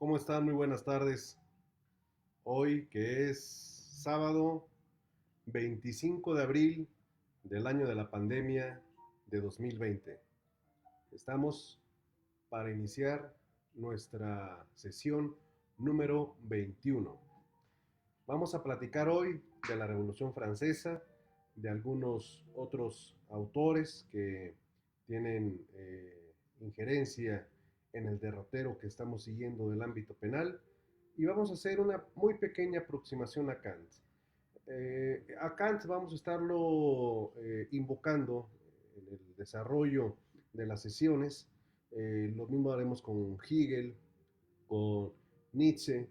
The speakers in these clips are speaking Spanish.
¿Cómo están? Muy buenas tardes. Hoy que es sábado 25 de abril del año de la pandemia de 2020. Estamos para iniciar nuestra sesión número 21. Vamos a platicar hoy de la Revolución Francesa, de algunos otros autores que tienen injerencia en el derrotero que estamos siguiendo del ámbito penal y vamos a hacer una muy pequeña aproximación a Kant. A Kant vamos a estarlo invocando en el desarrollo de las sesiones. Lo mismo haremos con Hegel, con Nietzsche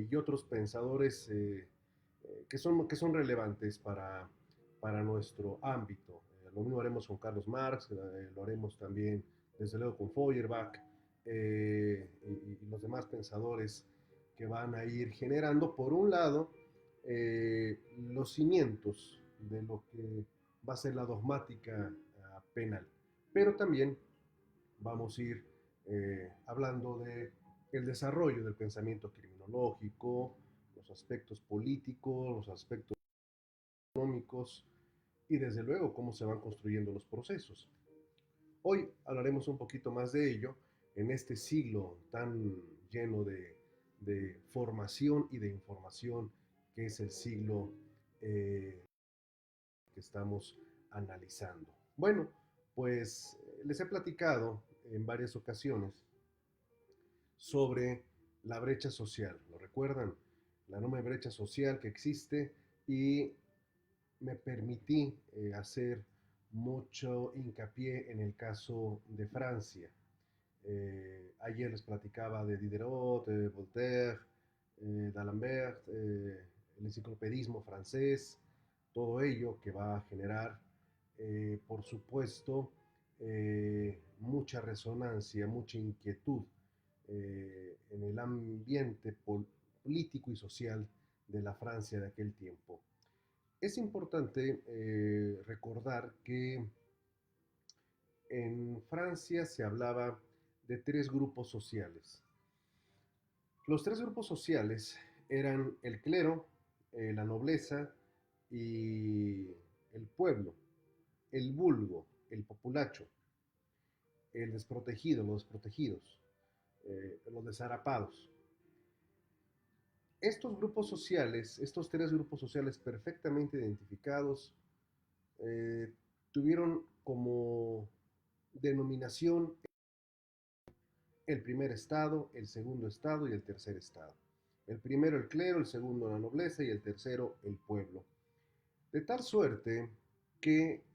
y otros pensadores que son relevantes para nuestro ámbito. Lo mismo haremos con Carlos Marx, lo haremos también desde luego con Feuerbach y los demás pensadores que van a ir generando, por un lado, los cimientos de lo que va a ser la dogmática penal, pero también vamos a ir hablando de el desarrollo del pensamiento criminológico, los aspectos políticos, los aspectos económicos y desde luego cómo se van construyendo los procesos. Hoy hablaremos un poquito más de ello en este siglo tan lleno de formación y de información que es el siglo que estamos analizando. Bueno, pues les he platicado en varias ocasiones sobre la brecha social. ¿Lo recuerdan? La enorme brecha social que existe y me permití hacer mucho hincapié en el caso de Francia. Ayer les platicaba de Diderot, Voltaire, d'Alembert, el enciclopedismo francés, todo ello que va a generar, por supuesto, mucha resonancia, mucha inquietud en el ambiente político y social de la Francia de aquel tiempo. Es importante recordar que en Francia se hablaba de tres grupos sociales. Los tres grupos sociales eran el clero, la nobleza y el pueblo, el vulgo, el populacho, el desprotegido, los desprotegidos, los desarapados. Estos grupos sociales, estos tres grupos sociales perfectamente identificados, eh, tuvieron como denominación el primer estado, el segundo estado y el tercer estado. El primero el clero, el segundo la nobleza y el tercero el pueblo. De tal suerte que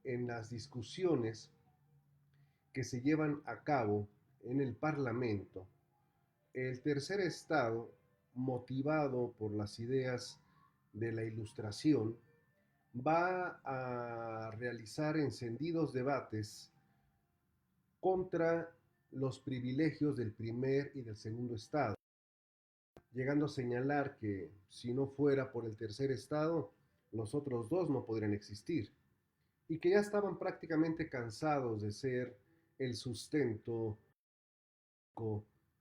en las discusiones que se llevan a cabo en el Parlamento, el tercer estado, motivado por las ideas de la Ilustración, va a realizar encendidos debates contra los privilegios del primer y del segundo estado, llegando a señalar que si no fuera por el tercer estado, los otros dos no podrían existir, y que ya estaban prácticamente cansados de ser el sustento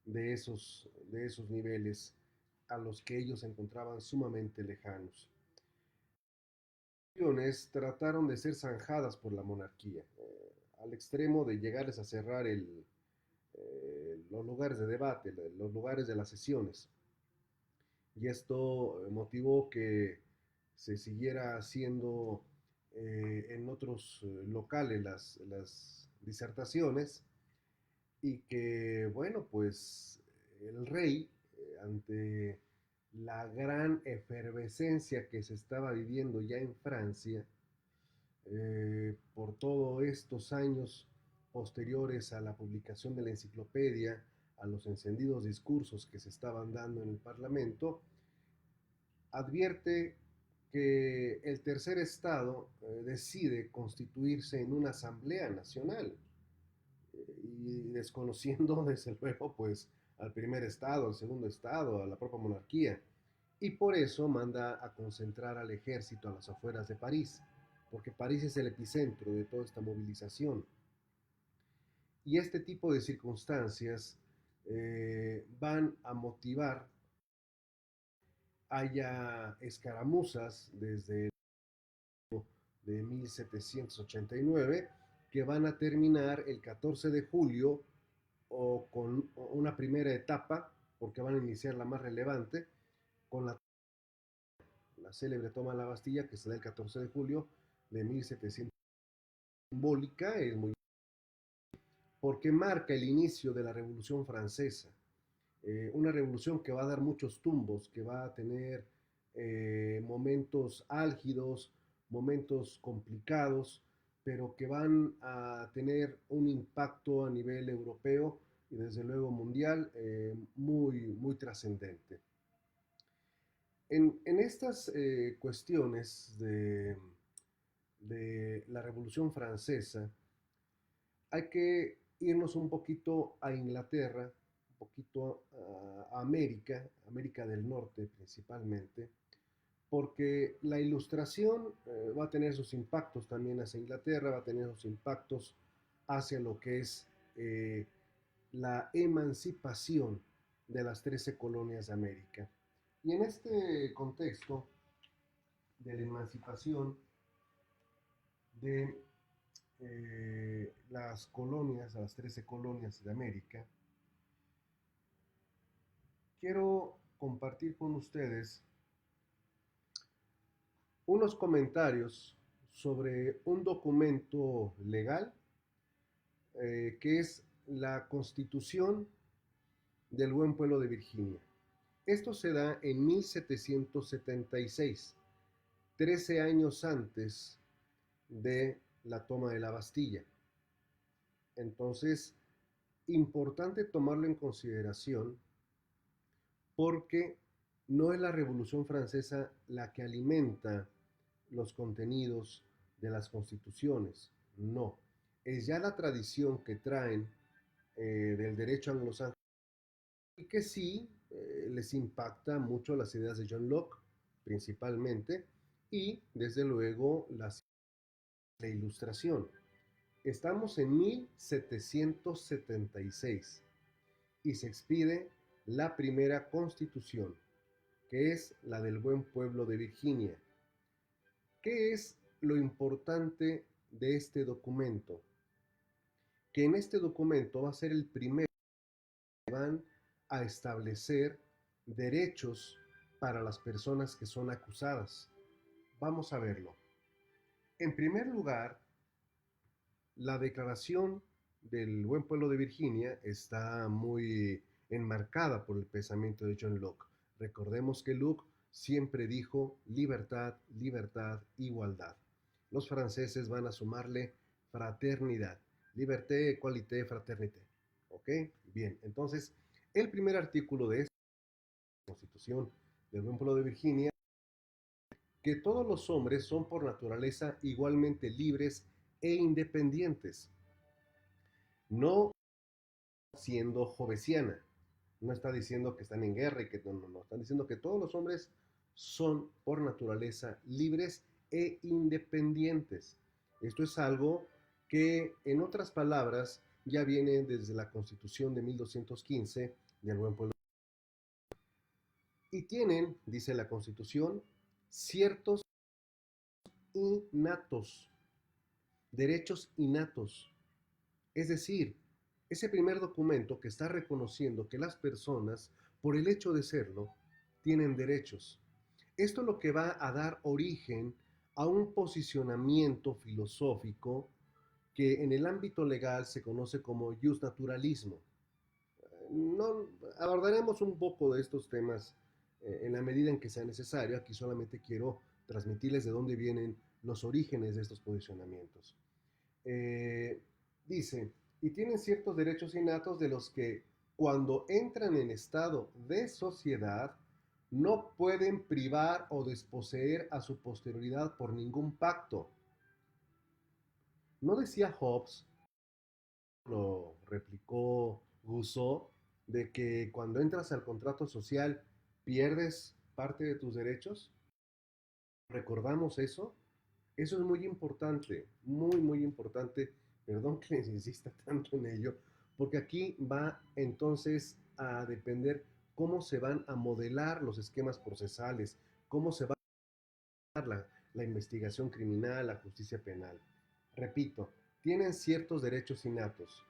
de esos niveles a los que ellos se encontraban sumamente lejanos. Trataron de ser zanjadas por la monarquía, al extremo de llegarles a cerrar los lugares de debate, los lugares de las sesiones. Y esto motivó que se siguiera haciendo en otros locales las disertaciones y que, bueno, pues el rey, ante la gran efervescencia que se estaba viviendo ya en Francia, por todos estos años posteriores a la publicación de la enciclopedia, a los encendidos discursos que se estaban dando en el Parlamento, advierte que el tercer estado decide constituirse en una asamblea nacional y desconociendo desde luego pues al primer estado, al segundo estado, a la propia monarquía, y por eso manda a concentrar al ejército a las afueras de París, porque París es el epicentro de toda esta movilización. Y este tipo de circunstancias van a motivar haya escaramuzas desde de 1789 que van a terminar el 14 de julio o con una primera etapa, porque van a iniciar la más relevante, con la célebre toma de la Bastilla, que se da el 14 de julio de 1700. Simbólica, es muy porque marca el inicio de la Revolución Francesa, una revolución que va a dar muchos tumbos, que va a tener momentos álgidos, momentos complicados, pero que van a tener un impacto a nivel europeo y desde luego mundial muy, muy trascendente. En estas cuestiones de la Revolución Francesa, hay que irnos un poquito a Inglaterra, un poquito a América, América del Norte principalmente, porque la ilustración va a tener sus impactos también hacia Inglaterra, va a tener sus impactos hacia lo que es la emancipación de las 13 colonias de América. Y en este contexto de la emancipación de las colonias, las 13 colonias de América, quiero compartir con ustedes unos comentarios sobre un documento legal que es la Constitución del Buen Pueblo de Virginia. Esto se da en 1776, 13 años antes de la toma de la Bastilla. Entonces, importante tomarlo en consideración porque no es la Revolución Francesa la que alimenta los contenidos de las constituciones, no. Es ya la tradición que traen del derecho anglosajón y que sí les impacta mucho las ideas de John Locke, principalmente, y desde luego la ilustración. Estamos en 1776 y se expide la primera constitución, que es la del Buen Pueblo de Virginia. ¿Qué es lo importante de este documento? Que en este documento va a ser el primero que van a establecer derechos para las personas que son acusadas. Vamos a verlo. En primer lugar, la Declaración del Buen Pueblo de Virginia está muy enmarcada por el pensamiento de John Locke. Recordemos que Locke siempre dijo libertad, libertad, igualdad. Los franceses van a sumarle fraternidad. Liberté, égalité, fraternité. ¿Ok? Bien, entonces, el primer artículo de esta Constitución del Buen Pueblo de Virginia, que todos los hombres son por naturaleza igualmente libres e independientes, no siendo jovesiana. No está diciendo que están en guerra y que no. Están diciendo que todos los hombres son por naturaleza libres e independientes. Esto es algo que, en otras palabras, ya viene desde la Constitución de 1215 del Buen Pueblo. Y tienen, dice la Constitución, ciertos innatos, derechos innatos. Es decir, ese primer documento que está reconociendo que las personas, por el hecho de serlo, tienen derechos. Esto es lo que va a dar origen a un posicionamiento filosófico que en el ámbito legal se conoce como justnaturalismo. No abordaremos un poco de estos temas en la medida en que sea necesario. Aquí solamente quiero transmitirles de dónde vienen los orígenes de estos posicionamientos. Dice, y tienen ciertos derechos innatos de los que cuando entran en estado de sociedad no pueden privar o desposeer a su posterioridad por ningún pacto. ¿No decía Hobbes, lo replicó Rousseau, de que cuando entras al contrato social pierdes parte de tus derechos? ¿Recordamos eso? Eso es muy importante, muy, muy importante. Perdón que les insista tanto en ello, porque aquí va entonces a depender cómo se van a modelar los esquemas procesales, cómo se va a dar la investigación criminal, la justicia penal. Repito, tienen ciertos derechos innatos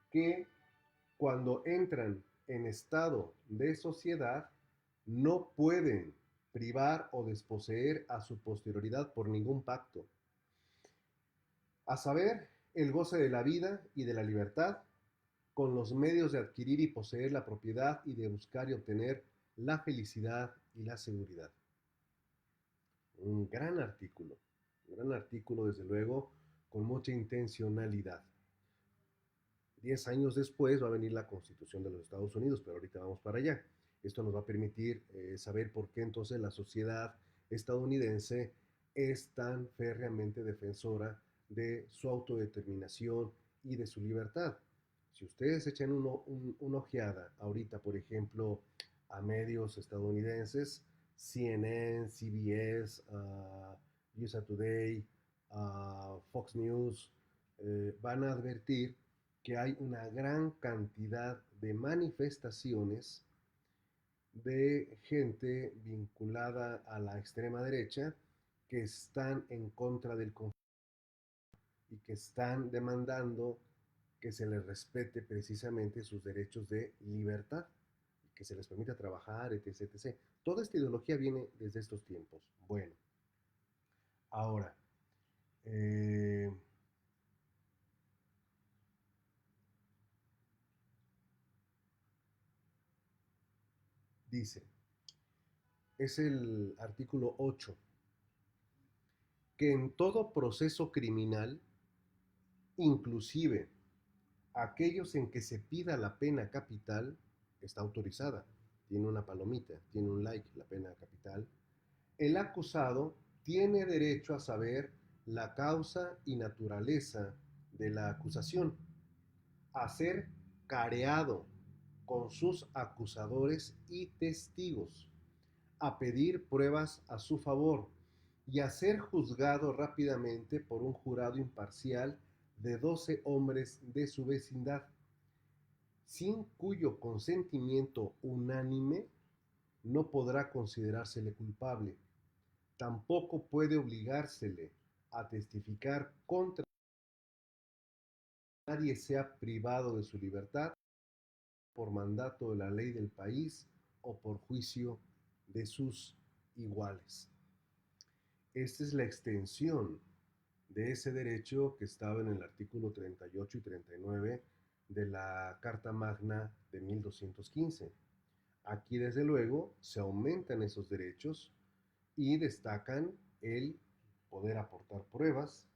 que cuando entran en estado de sociedad no pueden privar o desposeer a su posterioridad por ningún pacto. A saber, el goce de la vida y de la libertad, con los medios de adquirir y poseer la propiedad y de buscar y obtener la felicidad y la seguridad. Un gran artículo desde luego, con mucha intencionalidad. 10 años después va a venir la Constitución de los Estados Unidos, pero ahorita vamos para allá. Esto nos va a permitir saber por qué entonces la sociedad estadounidense es tan férreamente defensora de su autodeterminación y de su libertad. Si ustedes echan una ojeada ahorita, por ejemplo, a medios estadounidenses, CNN, CBS, USA Today, Fox News, van a advertir que hay una gran cantidad de manifestaciones de gente vinculada a la extrema derecha que están en contra del conflicto y que están demandando que se les respete precisamente sus derechos de libertad, que se les permita trabajar, etc, etc. Toda esta ideología viene desde estos tiempos. Bueno, ahora, eh, dice, es el artículo 8, que en todo proceso criminal, inclusive aquellos en que se pida la pena capital, está autorizada, tiene una palomita, tiene un like, la pena capital, el acusado tiene derecho a saber la causa y naturaleza de la acusación, a ser careado con sus acusadores y testigos, a pedir pruebas a su favor y a ser juzgado rápidamente por un jurado imparcial de 12 hombres de su vecindad, sin cuyo consentimiento unánime no podrá considerársele culpable. Tampoco puede obligársele a testificar contra nadie, sea privado de su libertad por mandato de la ley del país o por juicio de sus iguales. Esta es la extensión de ese derecho que estaba en el artículo 38 y 39 de la Carta Magna de 1215. Aquí, desde luego, se aumentan esos derechos y destacan el poder aportar pruebas,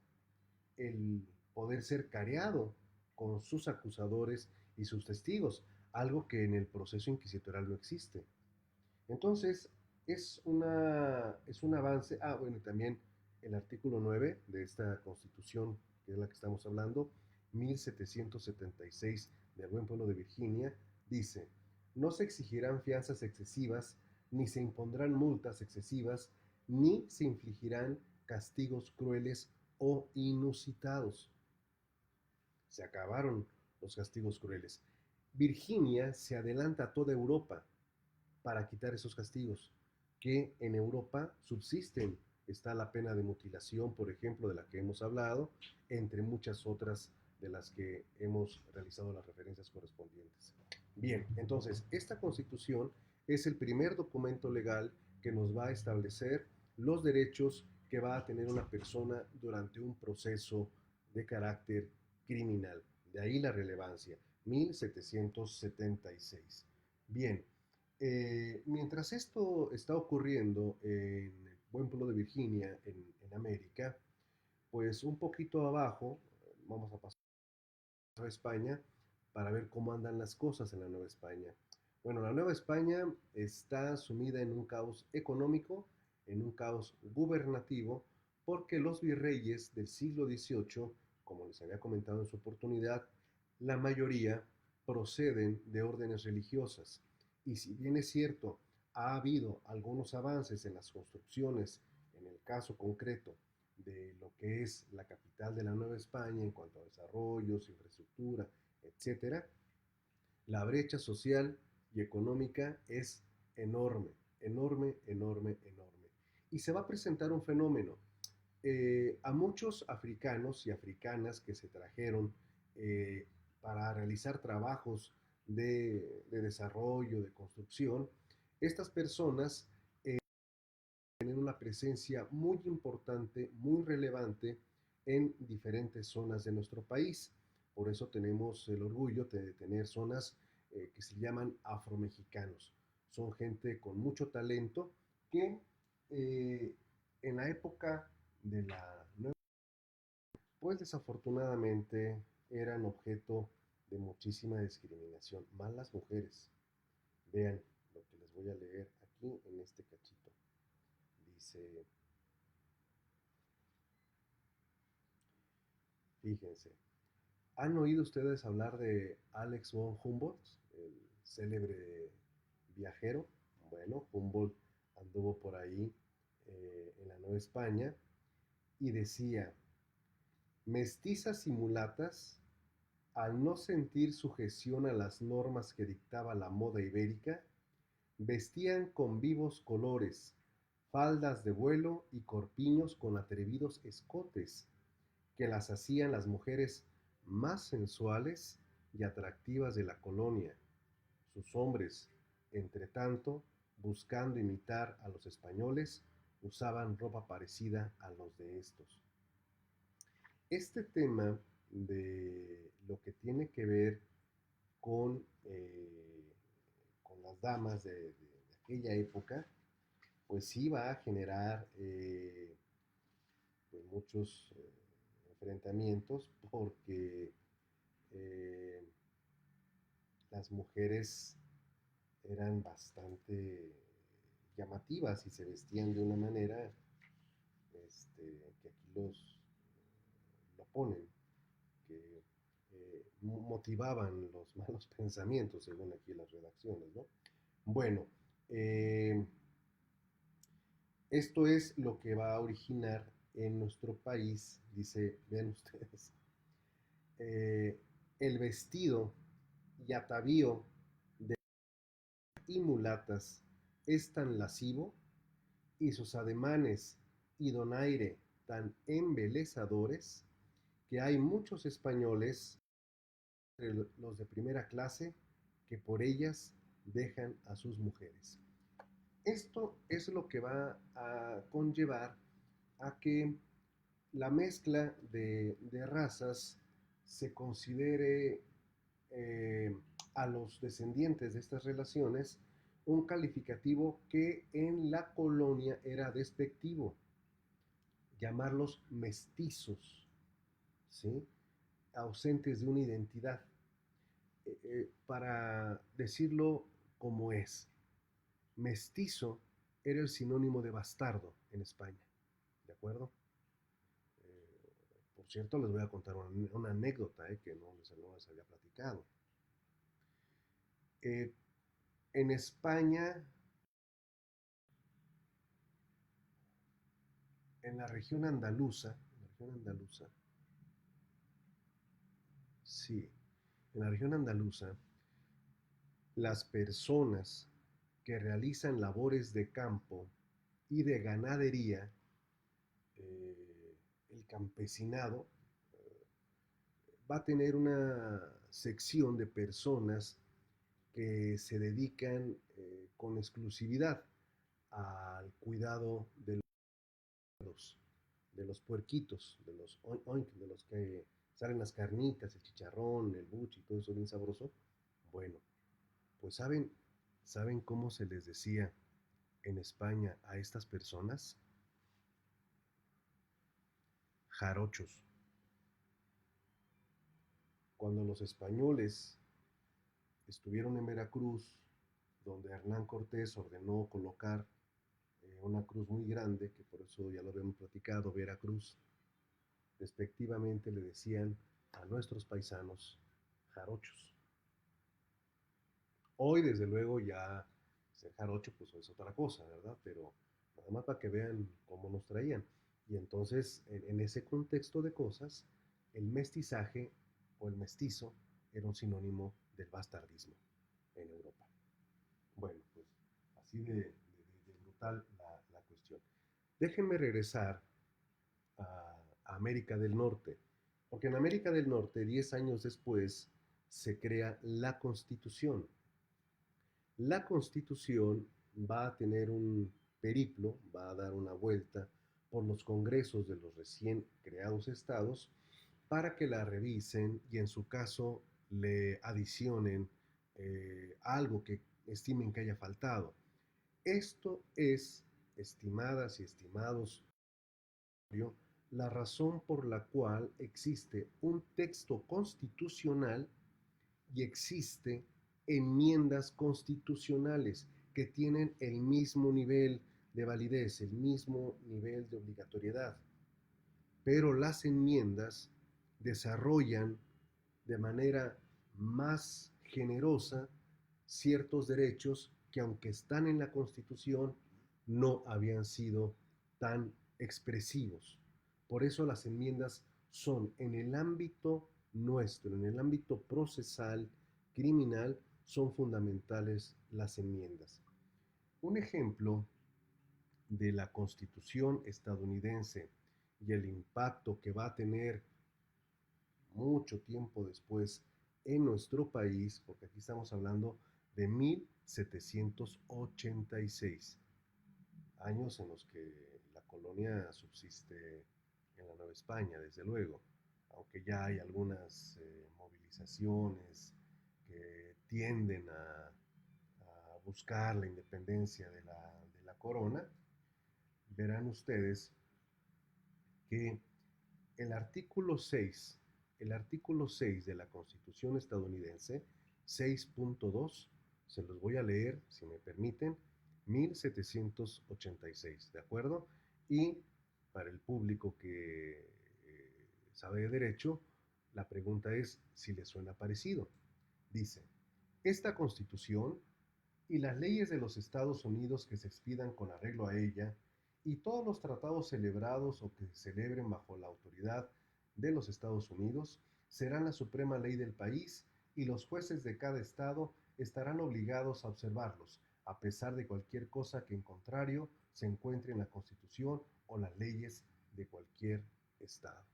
el poder ser careado con sus acusadores y sus testigos, algo que en el proceso inquisitorial no existe. Entonces, es un avance. Ah, bueno, y también el artículo 9 de esta constitución, que es la que estamos hablando, 1776 del buen pueblo de Virginia, dice, no se exigirán fianzas excesivas, ni se impondrán multas excesivas, ni se infligirán castigos crueles o inusitados. Se acabaron los castigos crueles. Virginia se adelanta a toda Europa para quitar esos castigos que en Europa subsisten. Está la pena de mutilación, por ejemplo, de la que hemos hablado, entre muchas otras de las que hemos realizado las referencias correspondientes. Bien, entonces, esta Constitución es el primer documento legal que nos va a establecer los derechos que va a tener una persona durante un proceso de carácter criminal. De ahí la relevancia, 1776. Bien, mientras esto está ocurriendo en el buen pueblo de Virginia, en América, pues un poquito abajo, vamos a pasar a España para ver cómo andan las cosas en la Nueva España. Bueno, la Nueva España está sumida en un caos económico, en un caos gubernativo, porque los virreyes del siglo XVIII, como les había comentado en su oportunidad, la mayoría proceden de órdenes religiosas. Y si bien es cierto, ha habido algunos avances en las construcciones, en el caso concreto de lo que es la capital de la Nueva España en cuanto a desarrollos, infraestructura, etcétera, La brecha social y económica es enorme, enorme, enorme, enorme. Y se va a presentar un fenómeno. A muchos africanos y africanas que se trajeron eh, para realizar trabajos de desarrollo, de construcción, estas personas tienen una presencia muy importante, muy relevante en diferentes zonas de nuestro país. Por eso tenemos el orgullo de tener zonas que se llaman afromexicanos. Son gente con mucho talento que eh, en la época de la nueva, pues desafortunadamente eran objeto de muchísima discriminación, más las mujeres. Vean lo que les voy a leer aquí en este cachito. Dice, fíjense, ¿han oído ustedes hablar de Alex von Humboldt, el célebre viajero? Bueno, Humboldt anduvo por ahí en la Nueva España y decía, mestizas y mulatas, al no sentir sujeción a las normas que dictaba la moda ibérica, vestían con vivos colores, faldas de vuelo y corpiños con atrevidos escotes, que las hacían las mujeres más sensuales y atractivas de la colonia. Sus hombres, entre tanto, buscando imitar a los españoles, usaban ropa parecida a los de estos. Este tema de lo que tiene que ver con, con las damas de aquella época, pues sí va a generar pues muchos enfrentamientos porque eh, las mujeres eran bastante llamativas y se vestían de una manera que aquí lo ponen, que motivaban los malos pensamientos, según aquí las redacciones, ¿no? Bueno, eh, esto es lo que va a originar en nuestro país, dice, vean ustedes, eh, el vestido y atavío de y mulatas es tan lascivo y sus ademanes y donaire tan embelezadores que hay muchos españoles, entre los de primera clase, que por ellas dejan a sus mujeres. Esto es lo que va a conllevar a que la mezcla de razas se considere a los descendientes de estas relaciones un calificativo que en la colonia era despectivo, llamarlos mestizos, ¿sí? Ausentes de una identidad, para decirlo como es. Mestizo era el sinónimo de bastardo en España, ¿de acuerdo? Por cierto, les voy a contar una anécdota que no les había platicado. Eh, en España, en la región andaluza, sí, en la región andaluza, las personas que realizan labores de campo y de ganadería, el campesinado, va a tener una sección de personas que se dedican con exclusividad al cuidado de los puerquitos, de los oink, de los que salen las carnitas, el chicharrón, el buche y todo eso bien sabroso. Bueno, pues ¿saben cómo se les decía en España a estas personas? Jarochos. Cuando los españoles estuvieron en Veracruz, donde Hernán Cortés ordenó colocar una cruz muy grande, que por eso ya lo habíamos platicado, Veracruz, respectivamente le decían a nuestros paisanos jarochos. Hoy, desde luego, ya ser jarocho pues es otra cosa, ¿verdad? Pero nada más para que vean cómo nos traían. Y entonces, en ese contexto de cosas, el mestizaje o el mestizo era un sinónimo del bastardismo en Europa. Bueno, pues así de brutal la cuestión. Déjenme regresar a América del Norte, porque en América del Norte, 10 años después, se crea la Constitución. La Constitución va a tener un periplo, va a dar una vuelta por los congresos de los recién creados estados para que la revisen y en su caso le adicionen algo que estimen que haya faltado. Esto es, estimadas y estimados, la razón por la cual existe un texto constitucional y existe enmiendas constitucionales que tienen el mismo nivel de validez, el mismo nivel de obligatoriedad. Pero las enmiendas desarrollan de manera más generosa ciertos derechos que aunque están en la Constitución no habían sido tan expresivos. Por eso las enmiendas son en el ámbito nuestro, en el ámbito procesal, criminal, son fundamentales las enmiendas. Un ejemplo de la Constitución estadounidense y el impacto que va a tener mucho tiempo después en nuestro país, porque aquí estamos hablando de 1786, años en los que la colonia subsiste en la Nueva España, desde luego, aunque ya hay algunas movilizaciones que tienden a buscar la independencia de la corona, verán ustedes que el artículo 6, el artículo 6 de la Constitución estadounidense, 6.2, se los voy a leer, si me permiten, 1786, ¿de acuerdo? Y para el público que sabe de derecho, la pregunta es si le suena parecido. Dice, esta Constitución y las leyes de los Estados Unidos que se expidan con arreglo a ella, y todos los tratados celebrados o que se celebren bajo la autoridad de los Estados Unidos, serán la suprema ley del país y los jueces de cada estado estarán obligados a observarlos, a pesar de cualquier cosa que en contrario se encuentre en la Constitución o las leyes de cualquier estado.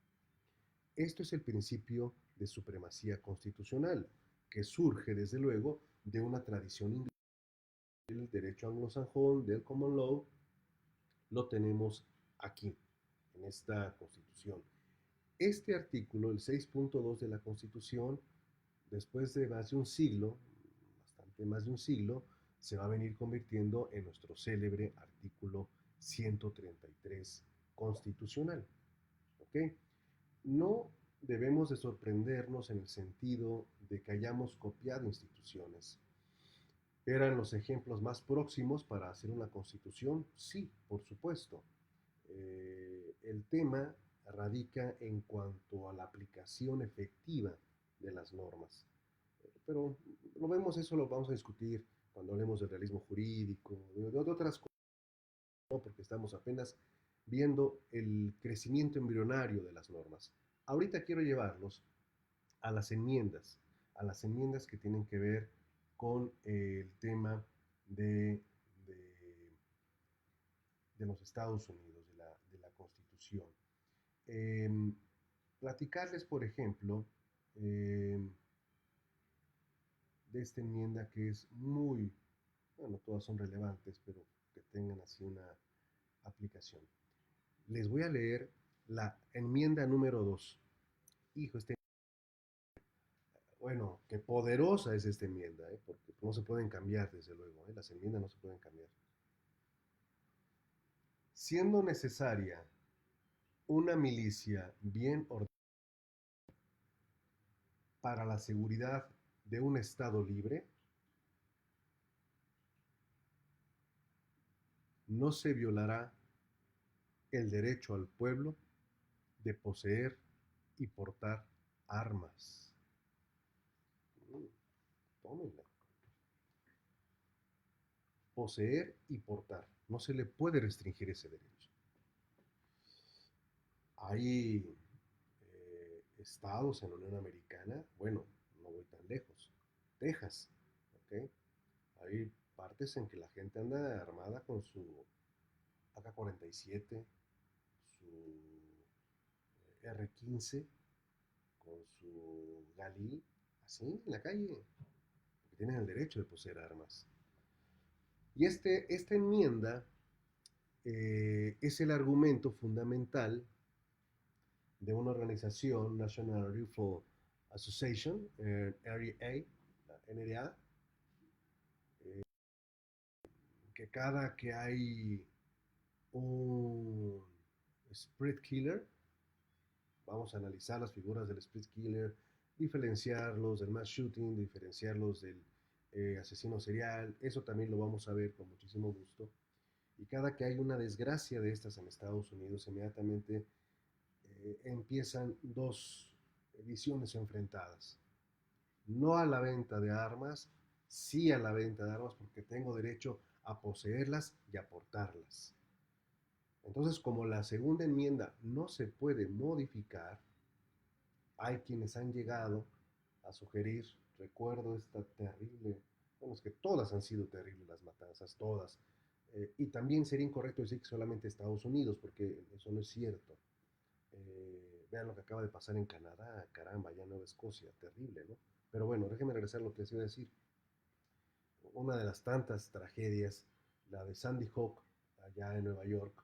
Esto es el principio de supremacía constitucional, que surge desde luego de una tradición inglesa. El derecho anglosajón del common law lo tenemos aquí, en esta Constitución. Este artículo, el 6.2 de la Constitución, después de más de un siglo, bastante más de un siglo, se va a venir convirtiendo en nuestro célebre artículo 133 constitucional. ¿Ok? No debemos de sorprendernos en el sentido de que hayamos copiado instituciones. ¿Eran los ejemplos más próximos para hacer una constitución? Sí, por supuesto. El tema radica en cuanto a la aplicación efectiva de las normas. Pero lo vemos, eso lo vamos a discutir cuando hablemos del realismo jurídico, de otras cosas, ¿no? Porque estamos apenas viendo el crecimiento embrionario de las normas. Ahorita quiero llevarlos a las enmiendas que tienen que ver con el tema de, de, de los Estados Unidos, de la Constitución. Eh, Platicarles, por ejemplo, de esta enmienda que es muy, bueno, todas son relevantes, pero que tengan así una aplicación. Les voy a leer la enmienda número 2. Hijo, bueno, qué poderosa es esta enmienda, porque no se pueden cambiar, desde luego, las enmiendas no se pueden cambiar. Siendo necesaria una milicia bien ordenada para la seguridad de un Estado libre, no se violará el derecho al pueblo de poseer y portar armas. Tómenla. Poseer y portar. No se le puede restringir ese derecho. Hay estados en la Unión Americana, bueno, no voy tan lejos, Texas, ¿ok? Hay partes en que la gente anda armada con su AK-47, su R-15, con su Galil, así en la calle, porque tienen el derecho de poseer armas. Y esta enmienda es el argumento fundamental de una organización, National Rifle Association, NRA, que cada que hay un sprint killer, vamos a analizar las figuras del sprint killer, diferenciarlos del mass shooting, diferenciarlos del asesino serial, eso también lo vamos a ver con muchísimo gusto. Y cada que hay una desgracia de estas en Estados Unidos, inmediatamente empiezan dos visiones enfrentadas. No a la venta de armas, sí a la venta de armas porque tengo derecho a poseerlas y a portarlas. Entonces, como la segunda enmienda no se puede modificar, hay quienes han llegado a sugerir, recuerdo esta terrible, bueno, es que todas han sido terribles las matanzas, todas, y también sería incorrecto decir que solamente Estados Unidos, porque eso no es cierto. Vean lo que acaba de pasar en Canadá, caramba, ya Nueva Escocia, terrible, ¿no? Pero bueno, déjenme regresar a lo que les iba a decir. Una de las tantas tragedias, la de Sandy Hook, allá en Nueva York,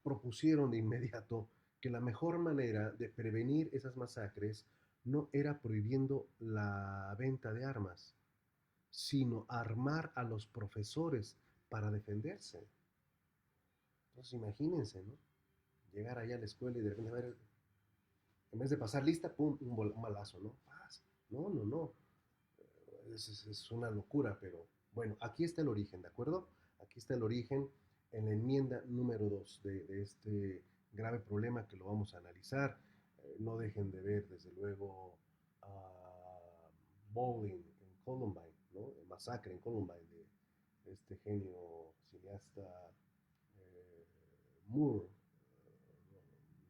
propusieron de inmediato que la mejor manera de prevenir esas masacres no era prohibiendo la venta de armas, sino armar a los profesores para defenderse. Entonces imagínense, ¿no? Llegar allá a la escuela y de repente ver, en vez de pasar lista, pum, un balazo, ¿no? Paz. No, no, no. Es una locura, pero bueno, aquí está el origen, ¿de acuerdo? Aquí está el origen en la enmienda número 2 de este grave problema que lo vamos a analizar. No dejen de ver, desde luego, Bowling en Columbine, ¿no? El masacre en Columbine de este genio cineasta Moore,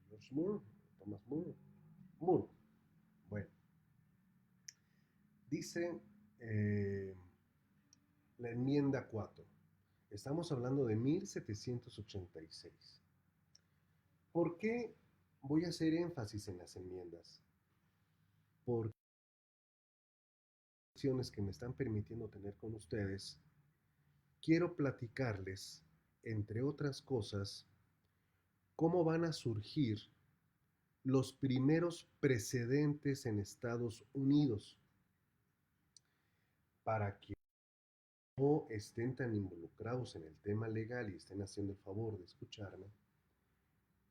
George Moore, Thomas Moore, Moore. Bueno, dice la enmienda 4. Estamos hablando de 1786. ¿Por qué voy a hacer énfasis en las enmiendas? Porque las acciones que me están permitiendo tener con ustedes, quiero platicarles, entre otras cosas, cómo van a surgir los primeros precedentes en Estados Unidos para que no estén tan involucrados en el tema legal y estén haciendo el favor de escucharme.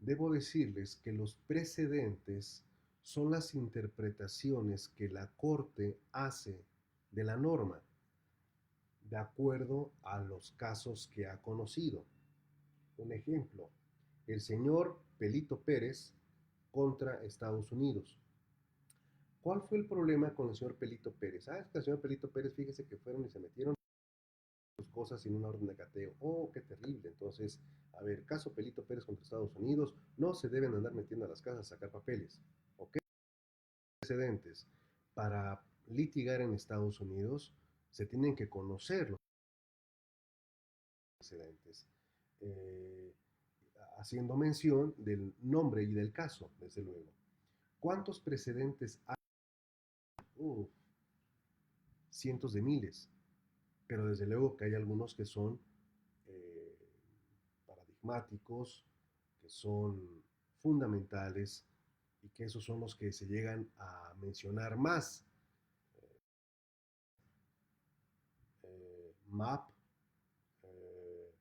Debo decirles que los precedentes son las interpretaciones que la Corte hace de la norma, de acuerdo a los casos que ha conocido. Un ejemplo, el señor Pelito Pérez contra Estados Unidos. ¿Cuál fue el problema con el señor Pelito Pérez? Es que el señor Pelito Pérez, fíjese que fueron y se metieron sus cosas sin una orden de cateo. Oh, qué terrible. Entonces, a ver, caso Pelito Pérez contra Estados Unidos, no se deben andar metiendo a las casas a sacar papeles. ¿Ok? Precedentes. Para litigar en Estados Unidos, se tienen que conocer los precedentes. Eh, Haciendo mención del nombre y del caso, desde luego. ¿Cuántos precedentes hay? Cientos de miles, pero desde luego que hay algunos que son eh, paradigmáticos, que son fundamentales y que esos son los que se llegan a mencionar más. MAP, eh,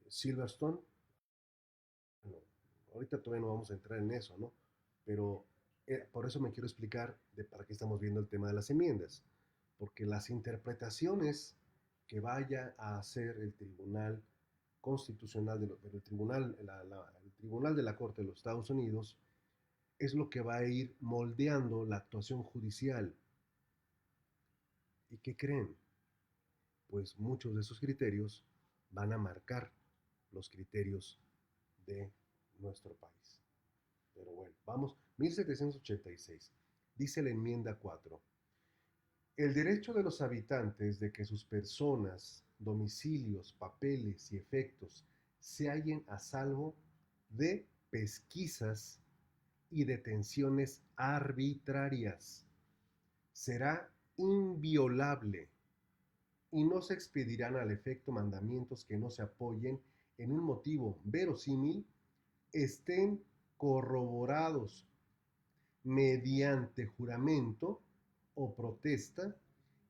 Silverstone, bueno, ahorita todavía no vamos a entrar en eso, ¿no? Pero por eso me quiero explicar de para qué estamos viendo el tema de las enmiendas, porque las interpretaciones que vaya a hacer el Tribunal Constitucional, el Tribunal de la Corte de los Estados Unidos, es lo que va a ir moldeando la actuación judicial. ¿Y qué creen? Pues muchos de esos criterios van a marcar los criterios de nuestro país. Pero bueno, vamos, 1786. Dice la enmienda 4. El derecho de los habitantes de que sus personas, domicilios, papeles y efectos se hallen a salvo de pesquisas y detenciones arbitrarias será inviolable y no se expedirán al efecto mandamientos que no se apoyen en un motivo verosímil, estén corroborados mediante juramento o protesta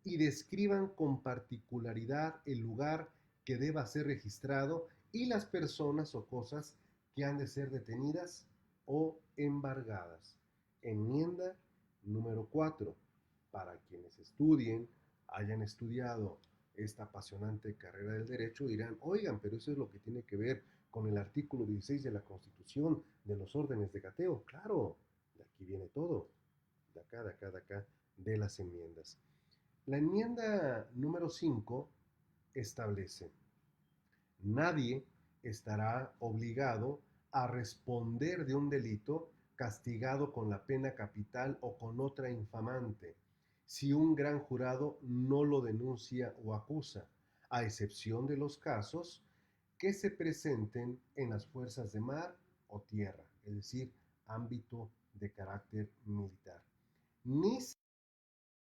y describan con particularidad el lugar que deba ser registrado y las personas o cosas que han de ser detenidas o embargadas. Enmienda número 4. Para quienes estudien, hayan estudiado esta apasionante carrera del derecho, dirán, oigan, pero eso es lo que tiene que ver con el artículo 16 de la Constitución de los órdenes de gateo. Claro, de aquí viene todo, de acá, de las enmiendas. La enmienda número 5 establece, nadie estará obligado a responder de un delito castigado con la pena capital o con otra infamante, si un gran jurado no lo denuncia o acusa, a excepción de los casos que se presenten en las fuerzas de mar o tierra, es decir, ámbito de carácter militar. Ni se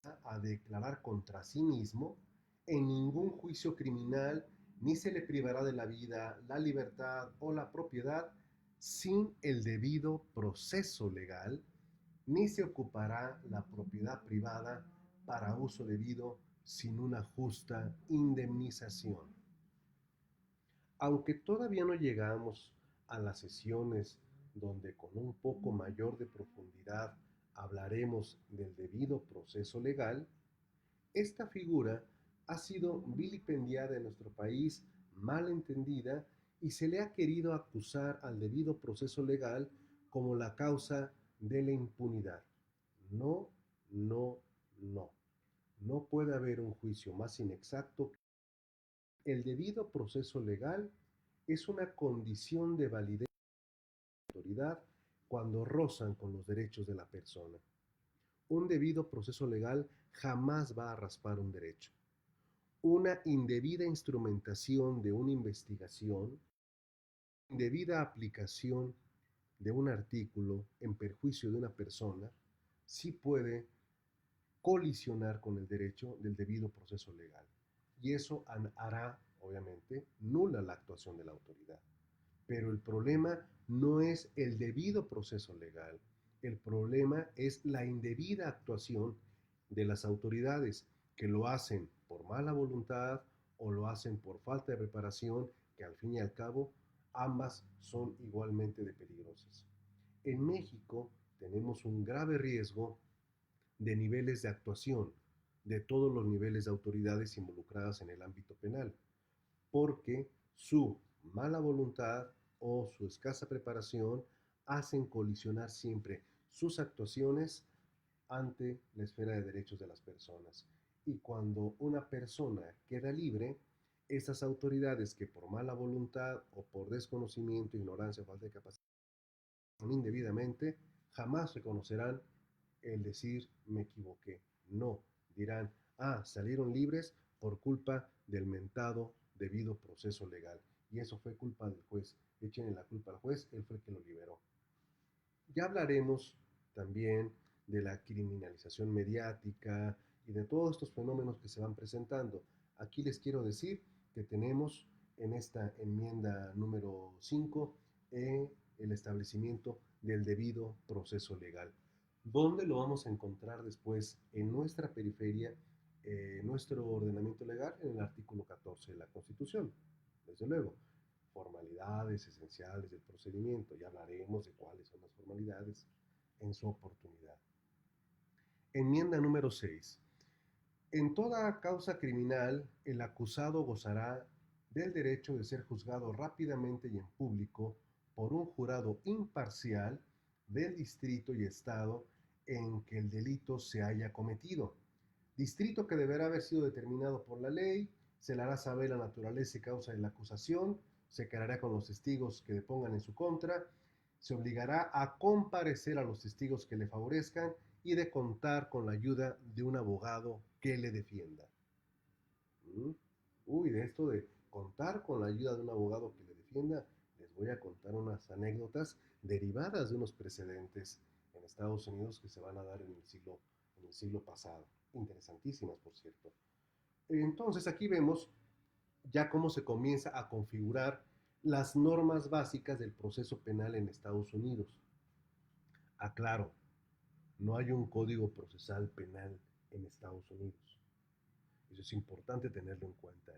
va a declarar contra sí mismo en ningún juicio criminal, ni se le privará de la vida, la libertad o la propiedad sin el debido proceso legal, ni se ocupará la propiedad privada para uso debido sin una justa indemnización. Aunque todavía no llegamos a las sesiones donde con un poco mayor de profundidad hablaremos del debido proceso legal, esta figura ha sido vilipendiada en nuestro país, mal entendida, y se le ha querido acusar al debido proceso legal como la causa de la impunidad. No, no, no. No puede haber un juicio más inexacto. El debido proceso legal es una condición de validez de la autoridad cuando rozan con los derechos de la persona. Un debido proceso legal jamás va a raspar un derecho. Una indebida instrumentación de una investigación, indebida aplicación de un artículo en perjuicio de una persona, sí puede colisionar con el derecho del debido proceso legal. Y eso hará, obviamente, nula la actuación de la autoridad. Pero el problema no es el debido proceso legal, el problema es la indebida actuación de las autoridades que lo hacen por mala voluntad o lo hacen por falta de preparación, que al fin y al cabo ambas son igualmente de peligrosas. En México tenemos un grave riesgo de niveles de actuación de todos los niveles de autoridades involucradas en el ámbito penal, porque su mala voluntad o su escasa preparación hacen colisionar siempre sus actuaciones ante la esfera de derechos de las personas. Y cuando una persona queda libre, esas autoridades que por mala voluntad o por desconocimiento, ignorancia o falta de capacidad indebidamente, jamás reconocerán el decir me equivoqué. No, dirán, ah, salieron libres por culpa del mentado debido proceso legal. Y eso fue culpa del juez. Échenle la culpa al juez, él fue el que lo liberó. Ya hablaremos también de la criminalización mediática y de todos estos fenómenos que se van presentando. Aquí les quiero decir que tenemos en esta enmienda número 5 el establecimiento del debido proceso legal. ¿Dónde lo vamos a encontrar después? En nuestra periferia, nuestro ordenamiento legal, en el artículo 14 de la Constitución, desde luego formalidades esenciales del procedimiento. Ya hablaremos de cuáles son las formalidades en su oportunidad. Enmienda número 6. En toda causa criminal, el acusado gozará del derecho de ser juzgado rápidamente y en público por un jurado imparcial del distrito y estado en que el delito se haya cometido. Distrito que deberá haber sido determinado por la ley, se le hará saber la naturaleza y causa de la acusación, se quedará con los testigos que depongan en su contra, se obligará a comparecer a los testigos que le favorezcan y de contar con la ayuda de un abogado que le defienda. ¿Mm? Uy, de esto de contar con la ayuda de un abogado que le defienda, les voy a contar unas anécdotas derivadas de unos precedentes en Estados Unidos que se van a dar en el siglo pasado. Interesantísimas, por cierto. Entonces aquí vemos ya cómo se comienza a configurar las normas básicas del proceso penal en Estados Unidos. Aclaro, no hay un código procesal penal en Estados Unidos. Eso es importante tenerlo en cuenta.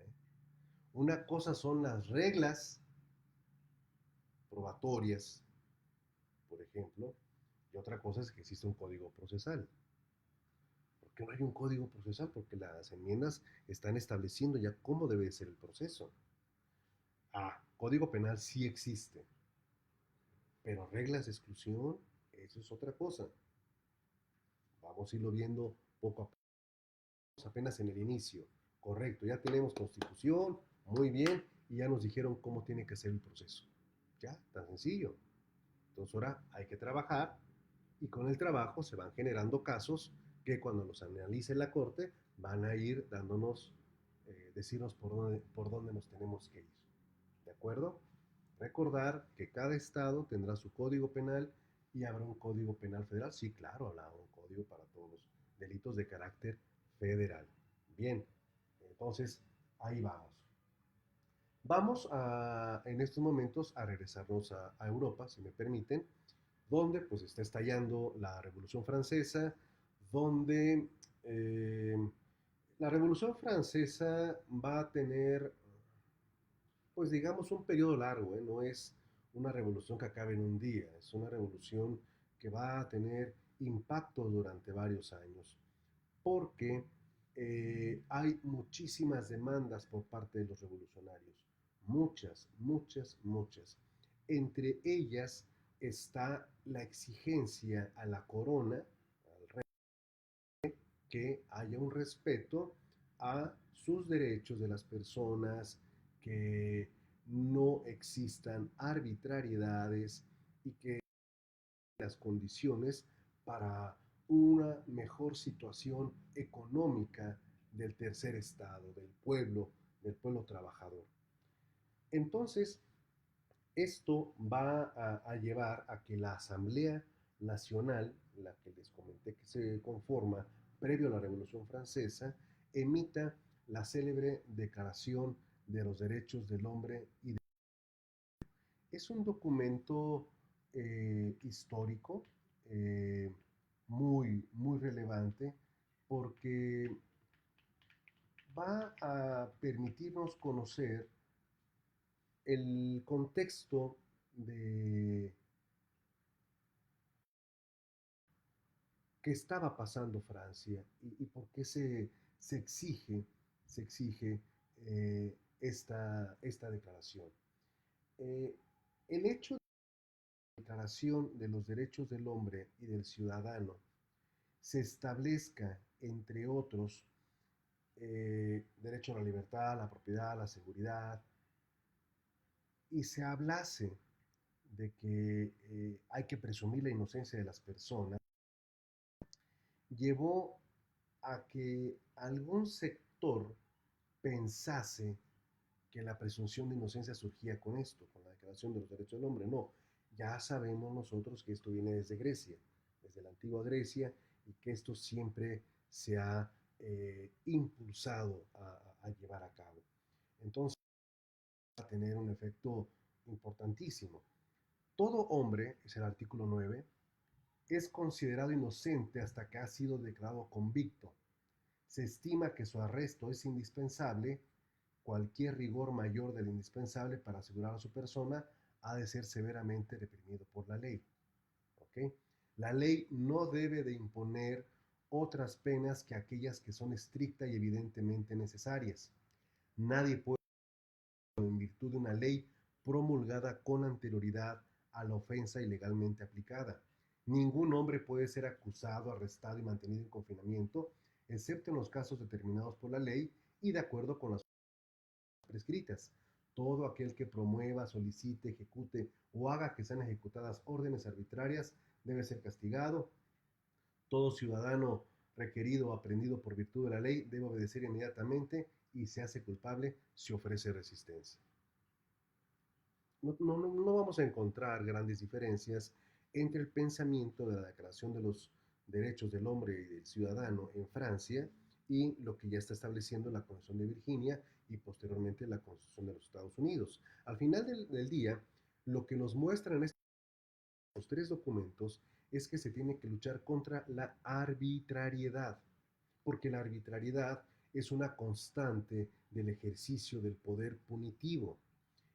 Una cosa son las reglas probatorias, por ejemplo, y otra cosa es que existe un código procesal. ¿Por qué no hay un código procesal? Porque las enmiendas están estableciendo ya cómo debe ser el proceso. Código penal sí existe, pero reglas de exclusión, eso es otra cosa. Vamos a irlo viendo poco a poco. Apenas en el inicio. Correcto, ya tenemos constitución, muy bien, y ya nos dijeron cómo tiene que ser el proceso. Ya, tan sencillo. Entonces ahora hay que trabajar y con el trabajo se van generando casos que cuando los analice la corte van a ir dándonos, decirnos por dónde nos tenemos que ir. ¿De acuerdo? Recordar que cada estado tendrá su código penal y habrá un código penal federal. Sí, claro, habrá un código para todos los delitos de carácter federal. Bien, entonces ahí vamos. Vamos en estos momentos a regresarnos a Europa, si me permiten, donde pues está estallando la Revolución Francesa, donde eh, la Revolución Francesa va a tener, pues digamos, un periodo largo, ¿eh? No es una revolución que acabe en un día, es una revolución que va a tener impactos durante varios años, porque hay muchísimas demandas por parte de los revolucionarios, muchas, muchas, muchas. Entre ellas está la exigencia a la corona, al rey, que haya un respeto a sus derechos de las personas, que no existan arbitrariedades y que las condiciones para una mejor situación económica del tercer estado, del pueblo trabajador. Entonces, esto va a llevar a que la Asamblea Nacional, la que les comenté que se conforma previo a la Revolución Francesa, emita la célebre Declaración de los Derechos del Hombre y de... Es un documento histórico eh, muy, muy relevante porque va a permitirnos conocer el contexto de qué estaba pasando Francia y por qué se exige esta declaración. Eh, el hecho de la Declaración de los Derechos del Hombre y del Ciudadano se establezca, entre otros, derecho a la libertad, a la propiedad, a la seguridad, y se hablase de que hay que presumir la inocencia de las personas, llevó a que algún sector pensase que la presunción de inocencia surgía con esto, con la Declaración de los Derechos del Hombre. No, ya sabemos nosotros que esto viene desde Grecia, desde la antigua Grecia, y que esto siempre se ha impulsado a llevar a cabo. Entonces, va a tener un efecto importantísimo. Todo hombre, es el artículo 9, es considerado inocente hasta que ha sido declarado convicto. Se estima que su arresto es indispensable. Cualquier rigor mayor del indispensable para asegurar a su persona ha de ser severamente reprimido por la ley. ¿Okay? La ley no debe de imponer otras penas que aquellas que son estrictas y evidentemente necesarias. Nadie puede, en virtud de una ley promulgada con anterioridad a la ofensa ilegalmente aplicada. Ningún hombre puede ser acusado, arrestado y mantenido en confinamiento, excepto en los casos determinados por la ley y de acuerdo con las prescritas. Todo aquel que promueva, solicite, ejecute o haga que sean ejecutadas órdenes arbitrarias debe ser castigado. Todo ciudadano requerido o aprendido por virtud de la ley debe obedecer inmediatamente y se hace culpable si ofrece resistencia. No vamos a encontrar grandes diferencias entre el pensamiento de la Declaración de los Derechos del Hombre y del Ciudadano en Francia y lo que ya está estableciendo la Constitución de Virginia y posteriormente la Constitución de los Estados Unidos. Al final del día, lo que nos muestran estos tres documentos es que se tiene que luchar contra la arbitrariedad, porque la arbitrariedad es una constante del ejercicio del poder punitivo.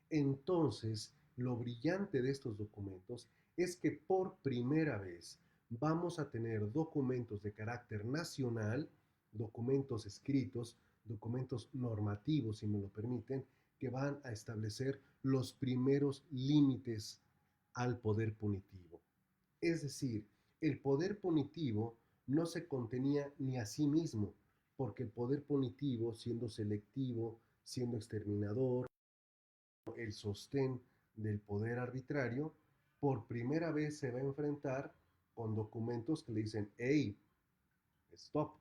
Entonces, lo brillante de estos documentos es que por primera vez vamos a tener documentos de carácter nacional, documentos escritos, documentos normativos, si me lo permiten, que van a establecer los primeros límites al poder punitivo. Es decir, el poder punitivo no se contenía ni a sí mismo, porque el poder punitivo, siendo selectivo, siendo exterminador, el sostén del poder arbitrario, por primera vez se va a enfrentar con documentos que le dicen, hey, stop,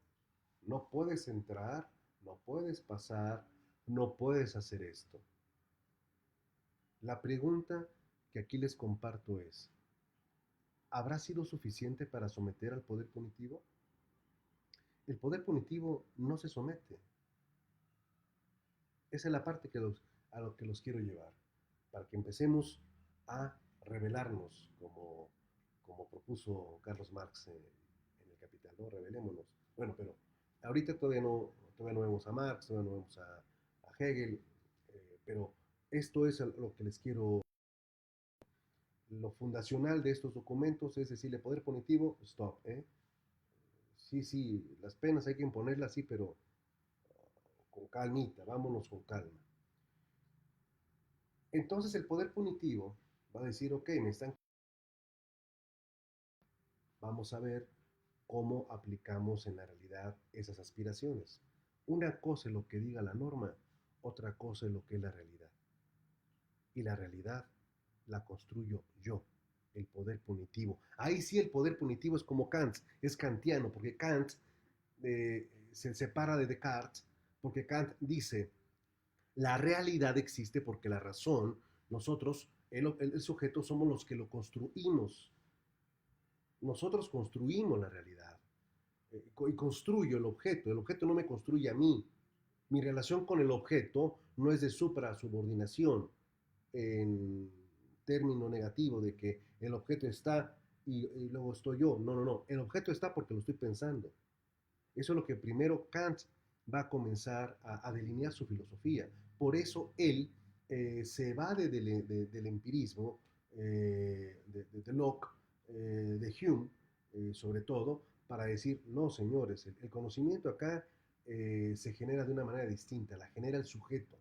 no puedes entrar, no puedes pasar, no puedes hacer esto. La pregunta que aquí les comparto es, ¿habrá sido suficiente para someter al poder punitivo? El poder punitivo no se somete. Esa es la parte a lo que los quiero llevar, para que empecemos a rebelarnos, como propuso Carlos Marx en el Capital, ¿no? Rebelémonos. Bueno, pero ahorita todavía no vemos a Marx, todavía no vemos a Hegel, pero esto es lo que les quiero. Lo fundacional de estos documentos es decirle poder punitivo, stop, ¿eh? Sí, sí, las penas hay que imponerlas, sí, pero con calmita, vámonos con calma. Entonces el poder punitivo va a decir, ok, vamos a ver cómo aplicamos en la realidad esas aspiraciones. Una cosa es lo que diga la norma, otra cosa es lo que es la realidad. Y la realidad la construyo yo, el poder punitivo. Ahí sí el poder punitivo es como Kant, es kantiano, porque Kant se separa de Descartes, porque Kant dice, la realidad existe porque la razón, nosotros, el sujeto, somos los que lo construimos. Nosotros construimos la realidad y construyo el objeto no me construye a mí. Mi relación con el objeto no es de supra-subordinación en término negativo de que el objeto está y luego estoy yo. No, no, no. El objeto está porque lo estoy pensando. Eso es lo que primero Kant va a comenzar a delinear su filosofía. Por eso él se va del empirismo de Locke, de Hume, sobre todo, para decir, no, señores, el conocimiento acá se genera de una manera distinta, la genera el sujeto.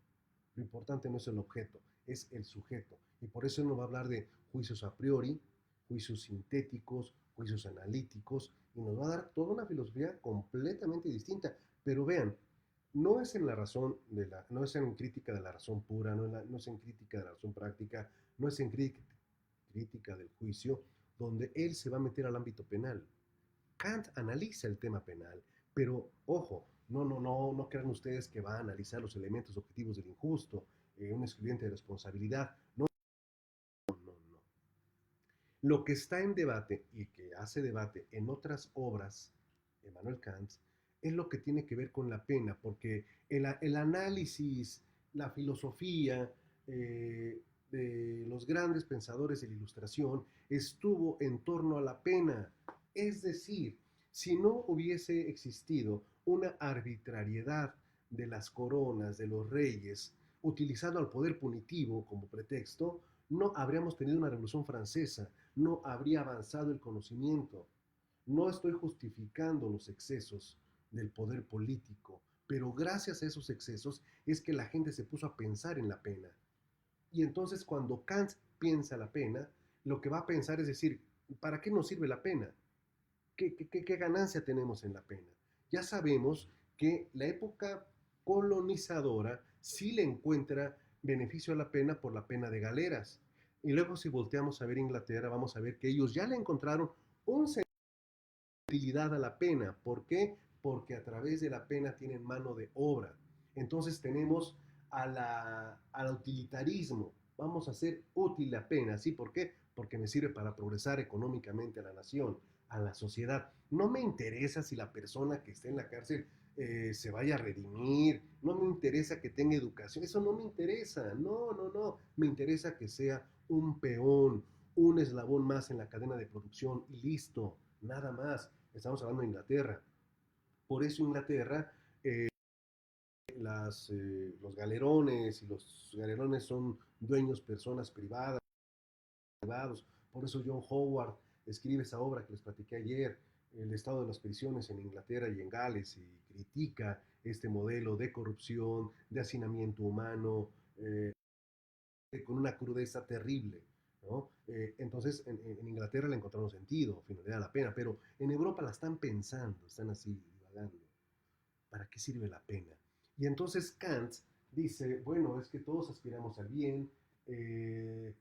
Lo importante no es el objeto, es el sujeto. Y por eso él nos va a hablar de juicios a priori, juicios sintéticos, juicios analíticos, y nos va a dar toda una filosofía completamente distinta. Pero vean, no es en la razón no es en crítica de la razón pura, no es en crítica de la razón práctica, no es en crítica del juicio, donde él se va a meter al ámbito penal. Kant analiza el tema penal, pero ojo, no crean ustedes que va a analizar los elementos objetivos del injusto, un excluyente de responsabilidad. No, no, no. Lo que está en debate y que hace debate en otras obras, Emmanuel Kant, es lo que tiene que ver con la pena, porque el análisis, la filosofía de los grandes pensadores de la Ilustración estuvo en torno a la pena. Es decir, si no hubiese existido una arbitrariedad de las coronas, de los reyes, utilizando al poder punitivo como pretexto, no habríamos tenido una revolución francesa, no habría avanzado el conocimiento. No estoy justificando los excesos del poder político, pero gracias a esos excesos es que la gente se puso a pensar en la pena. Y entonces cuando Kant piensa la pena, lo que va a pensar es decir, ¿para qué nos sirve la pena? ¿Qué ganancia tenemos en la pena? Ya sabemos que la época colonizadora sí le encuentra beneficio a la pena por la pena de galeras. Y luego si volteamos a ver Inglaterra, vamos a ver que ellos ya le encontraron un sentido de utilidad a la pena. ¿Por qué? Porque a través de la pena tienen mano de obra. Entonces tenemos al utilitarismo. Vamos a hacer útil la pena. ¿Sí? ¿Por qué? Porque me sirve para progresar económicamente a la nación, a la sociedad. No me interesa si la persona que esté en la cárcel se vaya a redimir, no me interesa que tenga educación, eso no me interesa, no, no, no, me interesa que sea un peón, un eslabón más en la cadena de producción y listo, nada más. Estamos hablando de Inglaterra. Por eso Inglaterra, los galerones y los galerones son dueños, personas privadas, privados. Por eso John Howard escribe esa obra que les platiqué ayer, El estado de las prisiones en Inglaterra y en Gales, y critica este modelo de corrupción, de hacinamiento humano, con una crudeza terrible. ¿No? Entonces, en Inglaterra le encontraron sentido, finalidad la pena, pero en Europa la están pensando, están así divagando. ¿Para qué sirve la pena? Y entonces Kant dice, bueno, es que todos aspiramos al bien, eh,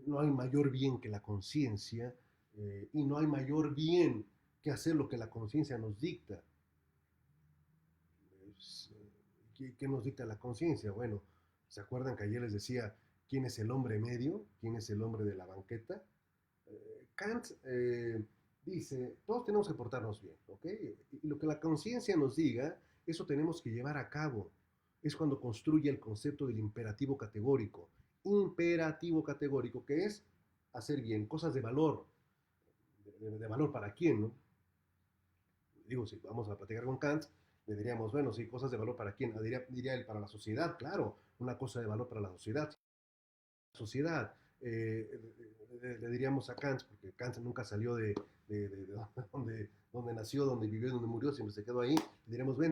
no hay mayor bien que la conciencia, y no hay mayor bien que hacer lo que la conciencia nos dicta. Pues, ¿qué nos dicta la conciencia? Bueno, ¿se acuerdan que ayer les decía quién es el hombre medio? ¿Quién es el hombre de la banqueta? Kant dice, todos tenemos que portarnos bien, ¿ok? Y lo que la conciencia nos diga, eso tenemos que llevar a cabo. Es cuando construye el concepto del imperativo categórico. Imperativo categórico, que es hacer bien, cosas de valor. ¿De valor para quién, no? Digo, si vamos a platicar con Kant, le diríamos, bueno, sí, cosas de valor para quién. Diría él, para la sociedad, claro, una cosa de valor para la sociedad. Sociedad. Le diríamos a Kant, porque Kant nunca salió de donde nació, donde vivió, donde murió, siempre se quedó ahí, le diríamos, ven,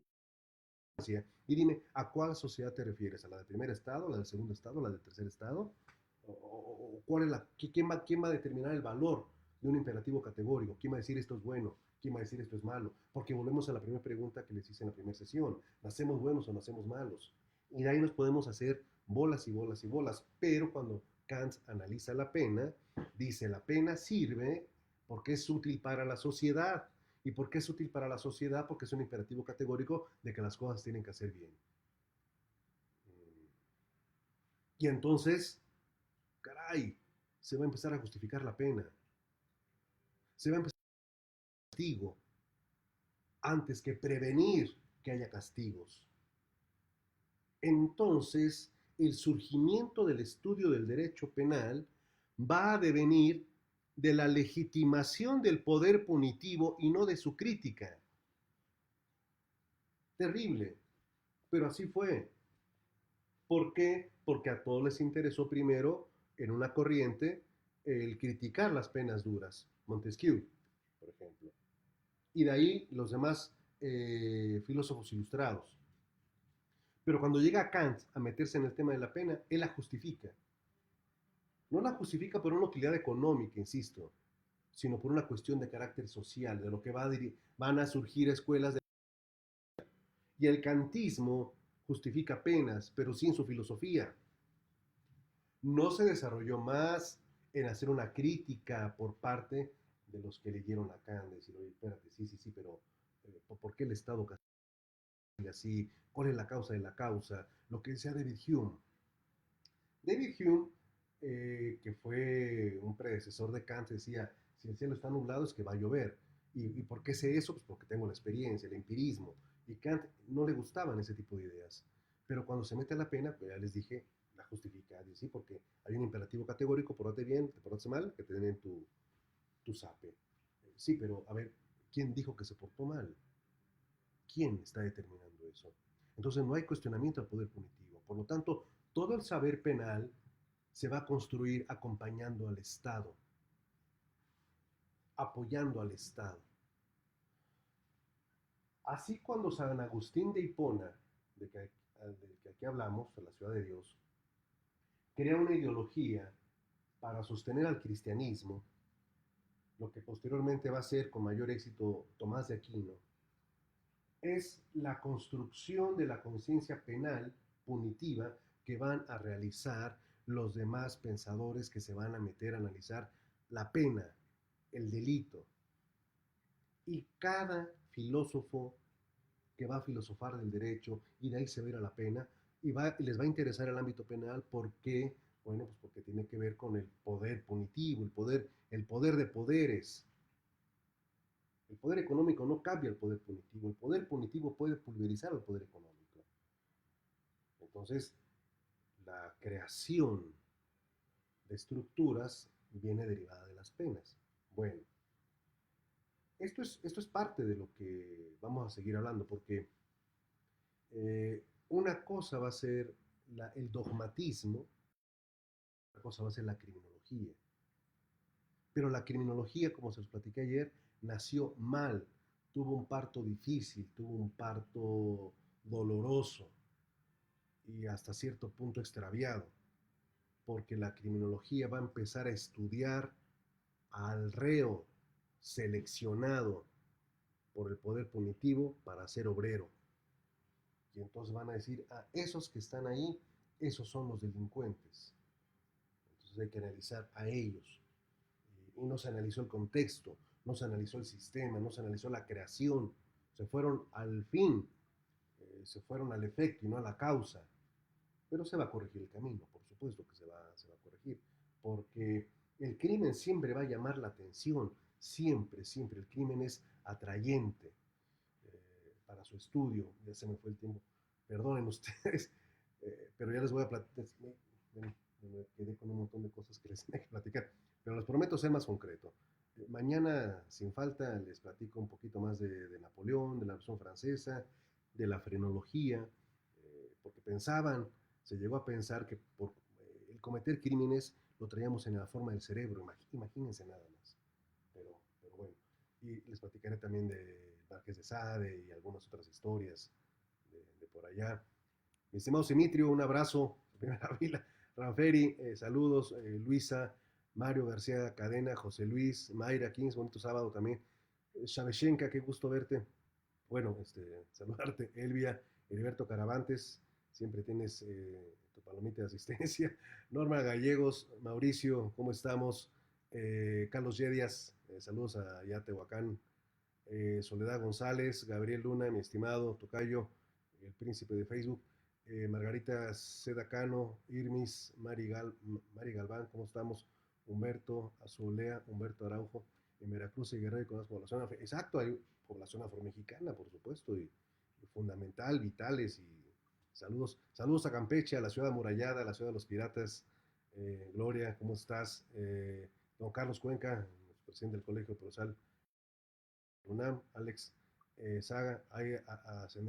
y dime, ¿a cuál sociedad te refieres? ¿A la del primer estado, a la del segundo estado, a la del tercer estado? ¿Cuál es quién va a determinar el valor de un imperativo categórico? ¿Quién va a decir esto es bueno? ¿Quién va a decir esto es malo? Porque volvemos a la primera pregunta que les hice en la primera sesión. ¿Nacemos buenos o nacemos malos? Y de ahí nos podemos hacer bolas y bolas y bolas. Pero cuando Kant analiza la pena, dice la pena sirve porque es útil para la sociedad. ¿Y por qué es útil para la sociedad? Porque es un imperativo categórico de que las cosas tienen que hacer bien. Y entonces, caray, se va a empezar a justificar la pena. Se va a empezar a castigo antes que prevenir que haya castigos. Entonces, el surgimiento del estudio del derecho penal va a devenir de la legitimación del poder punitivo y no de su crítica. Terrible, pero así fue. ¿Por qué? Porque a todos les interesó primero, en una corriente, el criticar las penas duras. Montesquieu, por ejemplo. Y de ahí los demás filósofos ilustrados. Pero cuando llega Kant a meterse en el tema de la pena, él la justifica. No la justifica por una utilidad económica, insisto, sino por una cuestión de carácter social, de lo que van a surgir escuelas de... Y el kantismo justifica penas, pero sin su filosofía. No se desarrolló más en hacer una crítica por parte de los que leyeron a Kant, decir, oye, espérate, sí, sí, sí, pero ¿por qué el Estado castiga así? ¿Cuál es la causa de la causa? Lo que decía David Hume. David Hume, que fue un predecesor de Kant, decía, si el cielo está nublado es que va a llover. ¿Y por qué sé eso? Pues porque tengo la experiencia, el empirismo. Y Kant no le gustaban ese tipo de ideas. Pero cuando se mete a la pena, pues ya les dije, la justifica. Dice, sí, porque hay un imperativo categórico, portate bien, te portaste mal, que te den en tu zape. Sí, pero a ver, ¿quién dijo que se portó mal? ¿Quién está determinando eso? Entonces no hay cuestionamiento al poder punitivo. Por lo tanto, todo el saber penal se va a construir acompañando al Estado, apoyando al Estado. Así cuando San Agustín de Hipona, del que aquí hablamos, de la ciudad de Dios, crea una ideología para sostener al cristianismo, lo que posteriormente va a ser con mayor éxito Tomás de Aquino, es la construcción de la conciencia penal punitiva que van a realizar los demás pensadores que se van a meter a analizar la pena, el delito. Y cada filósofo que va a filosofar del derecho y de ahí se va a ir a la pena y les va a interesar el ámbito penal porque, bueno, pues porque tiene que ver con el poder punitivo, el poder de poderes. El poder económico no cambia el poder punitivo puede pulverizar el poder económico. Entonces, la creación de estructuras viene derivada de las penas. Bueno, esto es parte de lo que vamos a seguir hablando, porque una cosa va a ser el dogmatismo, otra cosa va a ser la criminología. Pero la criminología, como se los platiqué ayer, nació mal, tuvo un parto difícil, tuvo un parto doloroso y hasta cierto punto extraviado, porque la criminología va a empezar a estudiar al reo seleccionado por el poder punitivo para ser obrero. Y entonces van a decir, esos que están ahí, esos son los delincuentes. Entonces hay que analizar a ellos. Y no se analizó el contexto, no se analizó el sistema, no se analizó la creación. Se fueron al fin, se fueron al efecto y no a la causa. Pero se va a corregir el camino, por supuesto que se va a corregir. Porque el crimen siempre va a llamar la atención, siempre, siempre. El crimen es atrayente para su estudio. Ya se me fue el tiempo. Perdonen ustedes, pero ya les voy a platicar. Me quedé con un montón de cosas que les tenía que platicar, pero les prometo ser más concreto. Mañana, sin falta, les platico un poquito más de Napoleón, de la Revolución Francesa, de la frenología, porque se llegó a pensar que por el cometer crímenes lo traíamos en la forma del cerebro, imagínense nada más. Pero bueno, y les platicaré también de Marqués de Sade y algunas otras historias de por allá. Mi estimado Simitrio, un abrazo, primera fila. Ranferi, saludos, Luisa, Mario García Cadena, José Luis, Mayra Kings, bonito sábado también. Shaveshenka, qué gusto verte. Bueno, saludarte. Elvia, Heriberto Caravantes, siempre tienes tu palomita de asistencia. Norma Gallegos, Mauricio, ¿cómo estamos? Carlos Yedias, saludos a Yatehuacán. Soledad González, Gabriel Luna, mi estimado Tocayo, el príncipe de Facebook. Margarita Sedacano, Irmis, Mari Galván, ¿cómo estamos? Humberto Azulea, Humberto Araujo, en Veracruz y Guerrero con la población exacto, hay población afromexicana, por supuesto, y fundamental, vitales, y saludos a Campeche, a la ciudad amurallada, a la ciudad de los piratas. Gloria, ¿cómo estás? Don Carlos Cuenca, presidente del Colegio Prosal UNAM, Alex Saga, hay ascendente